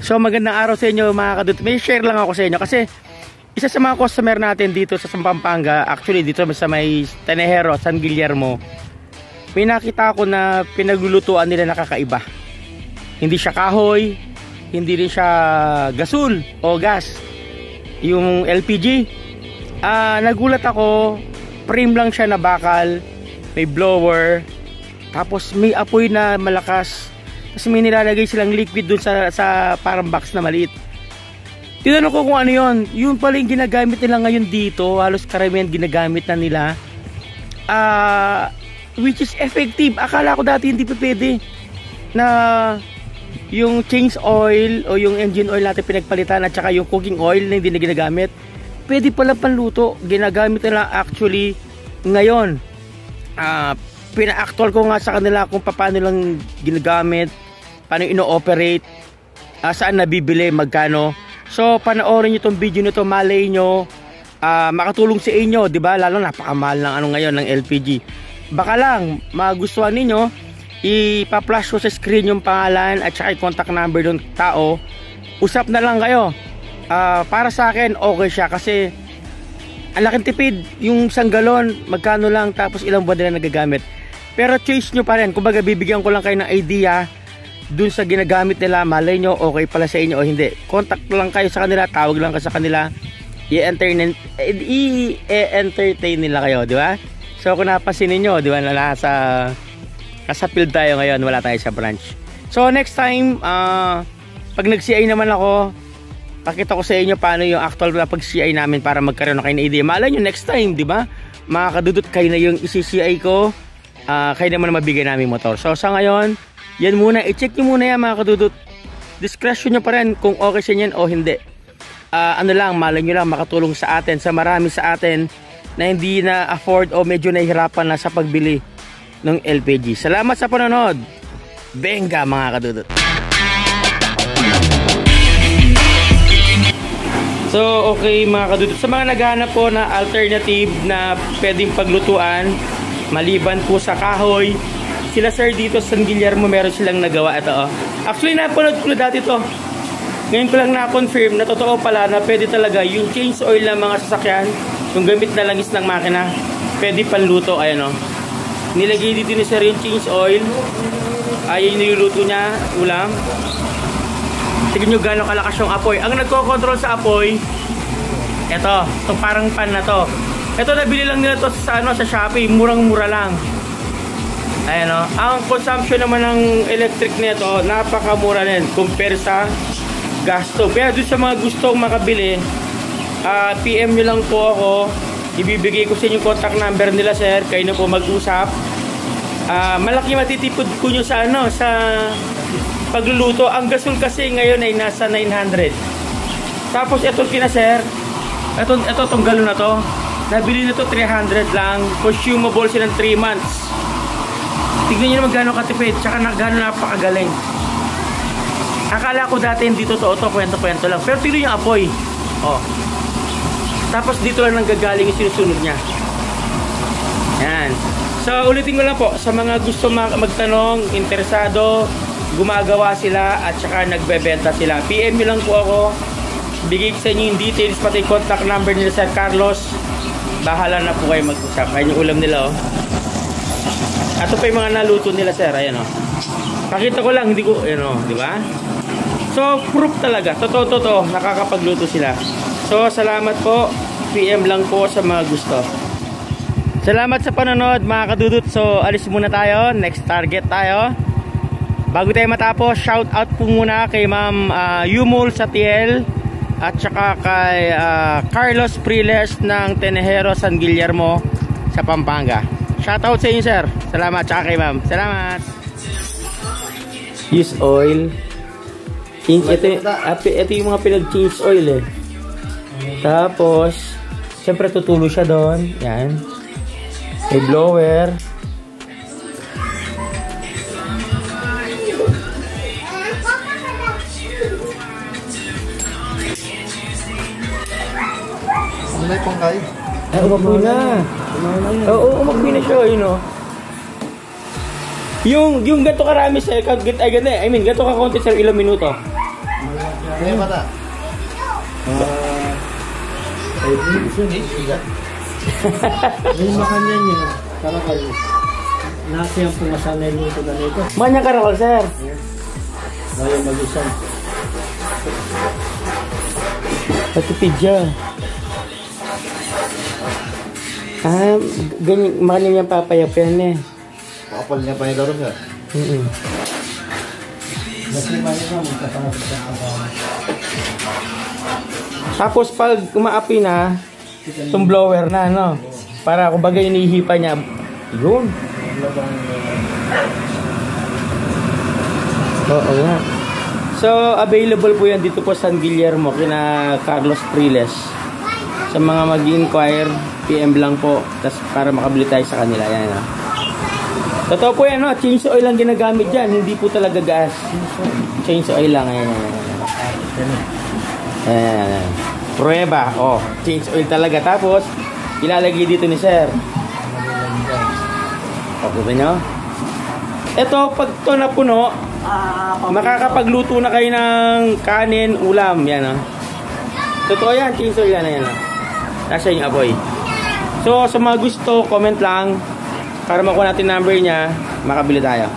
So magandang araw sa inyo mga kadut. May share lang ako sa inyo kasi isa sa mga customer natin dito sa Pampanga, actually dito sa may Tenejero, San Guillermo, may nakita ako na pinaglulutuan nila nakakaiba. Hindi siya kahoy, hindi rin siya gasol o gas, yung LPG. Nagulat ako, frame lang siya na bakal, may blower, tapos may apoy na malakas. Kasi may nilalagay silang liquid dun sa parang box na maliit. Tinanong ko kung ano yun. Yun pala yung ginagamit nila ngayon dito. Halos karamihan ginagamit na nila. Which is effective. Akala ko dati hindi pa pwede na yung change oil o yung engine oil natin pinagpalitan at saka yung cooking oil na hindi na ginagamit. Pwede pala panluto. Ginagamit nila actually ngayon. Pina-actual ko nga sa kanila kung paano lang ginagamit, paano ino-operate, saan nabibili, magkano. So panoorin nyo itong video nito, malay nyo makatulong sa inyo, di ba? Lalo napakamahal ng ano ngayon ng LPG. Baka lang magustuhan ninyo, ipa-flash ko sa screen yung pangalan at saka yung contact number ng tao. Usap na lang kayo. Para sa akin okay siya kasi ang laking tipid. Yung isang galon magkano lang, tapos ilang buwan nila nagagamit. Pero choice nyo pa rin. Kumbaga bibigyan ko lang kayo ng idea dun sa ginagamit nila. Malay nyo okay pala sa inyo o hindi. Contact lang kayo sa kanila, tawag lang kayo sa kanila, i-entertain nila kayo, di ba? So kung napasin niyo, di ba, nasa field tayo ngayon, wala tayo sa branch. So next time, pag nag-CI naman ako, pakita ko sa inyo paano yung actual na pag-CI namin para magkaroon na kayo ng idea. Malay nyo next time, di ba? Mga kadudot, kayo na yung isi-CI ko. Kayo naman na mabigay namin motor. So sa ngayon, yan muna, i-check nyo muna yan mga kadudot. Discretion nyo pa rin kung okay sa inyo o hindi. Ano lang, malay nyo lang makatulong sa atin, sa marami sa atin na hindi na afford o medyo nahihirapan na sa pagbili ng LPG. Salamat sa panonood. Benga mga kadudot. So okay mga kadudot, sa mga naghahanap po na alternative na pwedeng paglutuan maliban po sa kahoy, sila sir dito sa San Guillermo meron silang nagawa. Ito actually napanood ko na dati to, ngayon ko lang na-confirm na totoo pala na pwede talaga yung change oil ng mga sasakyan, yung gamit na langis ng makina, pwede panluto. Ayan nilagay dito ni sir yung change oil, ayun niluluto niya ulam. Tignan nyo gano'ng kalakas yung apoy. Ang nagko-control sa apoy, itong parang pan na to. Ito nabili lang nila to sa Shopee, murang-mura lang. Ayan ang consumption naman ng electric nito, napakamura din compare sa gasto. Kaya doon sa mga gustong makabili, PM nyo lang po ako. Ibibigay ko sa inyo contact number nila sir, kayo na po mag-usap. Malaki matitipid ko nyo sa sa pagluluto. Ang gasol kasi ngayon ay nasa 900. Tapos ito kina sir, itong galon na to, nabili nito 300 lang. Consumable siya ng 3 months. Tignan nyo naman gano'ng katipid, tsaka gano'ng napakagaling. Akala ko dati hindi totoo to, kwento-kwento lang. Pero tignan yung apoy. Tapos dito lang nanggagaling yung sinusunod niya. Yan. So ulitin ko lang po, sa mga gusto magtanong, interesado, gumagawa sila at saka nagbebenta sila, PM nyo lang po ako. Bigay ko sa inyo yung details, pati contact number nila Sir Carlos. Bahala na po kayo mag-usap. Ayun yung ulam nila Ito pa yung mga naluto nila sir. Ayan pakita ko lang, hindi ko di ba? So proof talaga, totoo nakakapagluto sila. So salamat po, PM lang po sa mga gusto. Salamat sa panonood mga kadudot. So alis muna tayo, next target tayo. Bago tayo matapos, shout out po muna kay Ma'am Yumul Satiel at saka kay Carlos Priles ng Tenejero, San Guillermo sa Pampanga. Shout out sa inyo sir. Salamat, tsaka kay ma'am. Salamat. Use oil. Ito yung mga pinag-change oil Tapos siyempre tutulo siya doon. Yan. May blower. May pangkay? Umakwi na. Oo, umakwi na siya, Yung ganito karami sir, ganito ka konti sir, ilang minuto? Kaya bata. 5 minutes yun eh. Bigat. Yung makanyan yun, karakal. Nasi ang pumasanay nito na nito. Manya karakol, sir. Bayo mag-isang. Patipid siya. Ganyan, makalim yung papayap yan eh. Pakapal niya pa niya daw siya. Mas lima niya ka, magkapangapit sa kasama. Tapos pag umaapi na, itong blower na, no? Para kumbaga inihipa niya. Yun. Oo nga. So, available po yan dito po sa San Guillermo, kina Carlos Priles. Sa mga mag-inquire, PM lang po, tas para makabili tayo sa kanila. Yan, no? Totoo po yan, no? Change oil lang ginagamit dyan, hindi po talaga gas. Change oil lang. Ayan. Ayan. Prueba. Oh, change oil talaga. Tapos, ilalagay dito ni sir. Okay ba nyo? Ito, pag ito napuno, makakapagluto na kayo ng kanin, ulam. Yan, oh. Totoo yan, change oil yan. Yan, oh. Nasa yung apoy. So, sa mga gusto, comment lang para makuha natin number niya, makabili tayo.